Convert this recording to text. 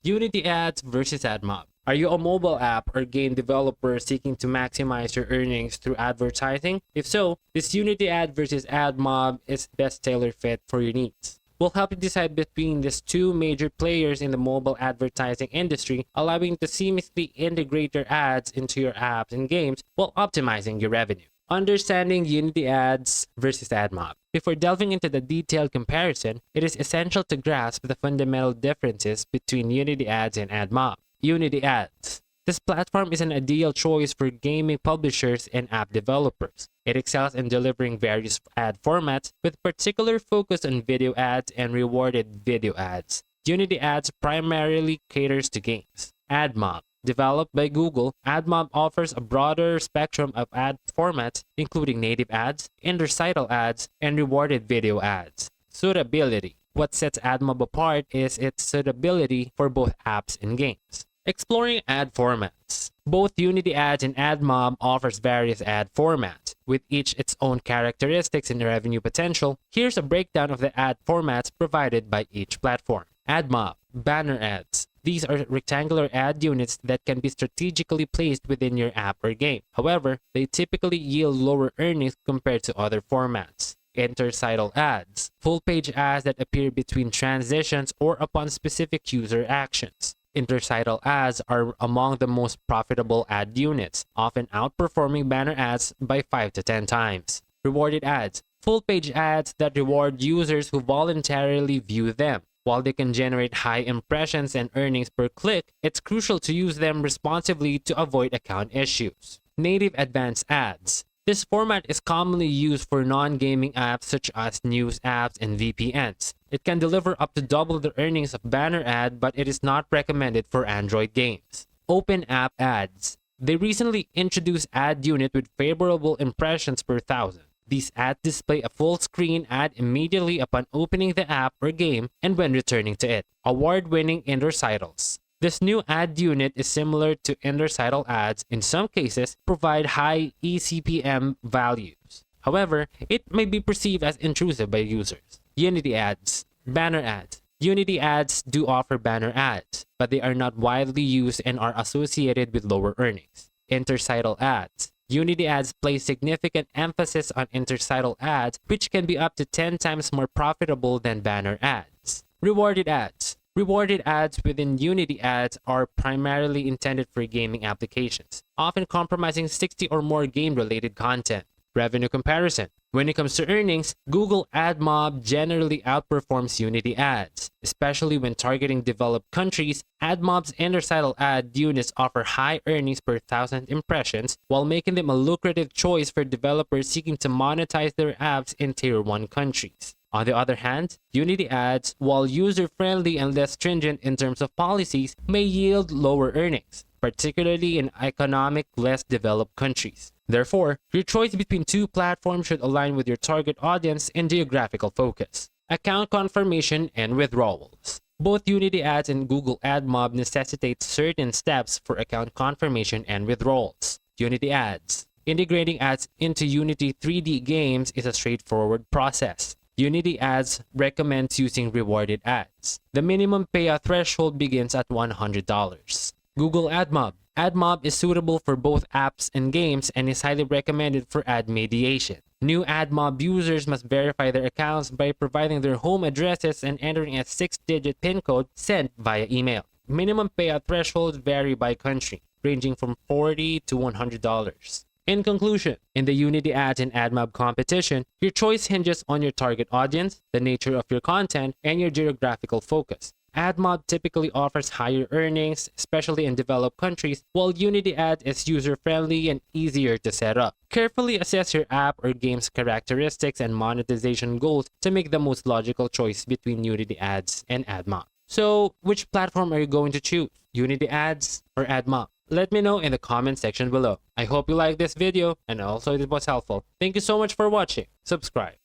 Unity Ads versus Admob. Are you a mobile app or game developer seeking to maximize your earnings through advertising? If so, this Unity Ad versus Admob is best tailor fit for your needs. We'll help you decide between these two major players in the mobile advertising industry, allowing you to seamlessly integrate your ads into your apps and games while optimizing your revenue. Understanding Unity Ads versus Admob. Before delving into the detailed comparison, it is essential to grasp the fundamental differences between Unity Ads and Admob. Unity Ads. This platform is an ideal choice for gaming publishers and app developers. It excels in delivering various ad formats with particular focus on video ads and rewarded video ads. Unity Ads primarily caters to games. Admob. Developed by Google, Admob offers a broader spectrum of ad formats, including native ads, interstitial ads, and rewarded video ads. Suitability. What sets Admob apart is its suitability for both apps and games. Exploring ad formats. Both Unity Ads and Admob offers various ad formats, with each its own characteristics and revenue potential. Here's a breakdown of the ad formats provided by each platform. Admob. Banner ads. These are rectangular ad units that can be strategically placed within your app or game. However, they typically yield lower earnings compared to other formats. Interstitial ads. Full-page ads that appear between transitions or upon specific user actions. Interstitial ads are among the most profitable ad units, often outperforming banner ads by 5 to 10 times. Rewarded ads. Full-page ads that reward users who voluntarily view them. While they can generate high impressions and earnings per click, it's crucial to use them responsibly to avoid account issues. Native advanced ads. This format is commonly used for non-gaming apps such as news apps and VPNs. It can deliver up to double the earnings of banner ad, but it is not recommended for Android games. Open app ads. They recently introduced ad unit with favorable impressions per thousand. These ads display a full-screen ad immediately upon opening the app or game and when returning to it. Award-winning interstitials. This new ad unit is similar to interstitial ads. In some cases, provide high eCPM values. However, it may be perceived as intrusive by users. Unity Ads. Banner ads. Unity Ads do offer banner ads, but they are not widely used and are associated with lower earnings. Interstitial ads. Unity Ads place significant emphasis on interstitial ads, which can be up to 10 times more profitable than banner ads. Rewarded ads. Rewarded ads within Unity Ads are primarily intended for gaming applications, often compromising 60 or more game-related content. Revenue comparison. When it comes to earnings, Google Admob generally outperforms Unity Ads. Especially when targeting developed countries, Admob's interstitial ad units offer high earnings per thousand impressions, while making them a lucrative choice for developers seeking to monetize their apps in Tier 1 countries. On the other hand, Unity Ads, while user-friendly and less stringent in terms of policies, may yield lower earnings, particularly in economic, less developed countries. Therefore, your choice between two platforms should align with your target audience and geographical focus. Account confirmation and withdrawals. Both Unity Ads and Google Admob necessitate certain steps for account confirmation and withdrawals. Unity Ads. Integrating ads into Unity 3D games is a straightforward process. Unity Ads recommends using rewarded ads. The minimum payout threshold begins at $100. Google Admob. Admob is suitable for both apps and games and is highly recommended for ad mediation. New Admob users must verify their accounts by providing their home addresses and entering a 6-digit PIN code sent via email. Minimum payout thresholds vary by country, ranging from $40 to $100. In conclusion, in the Unity Ads and Admob competition, your choice hinges on your target audience, the nature of your content, and your geographical focus. Admob typically offers higher earnings, especially in developed countries, while Unity Ads is user-friendly and easier to set up. Carefully assess your app or game's characteristics and monetization goals to make the most logical choice between Unity Ads and Admob. So, which platform are you going to choose? Unity Ads or Admob? Let me know in the comment section below. I hope you liked this video and also it was helpful. Thank you so much for watching. Subscribe.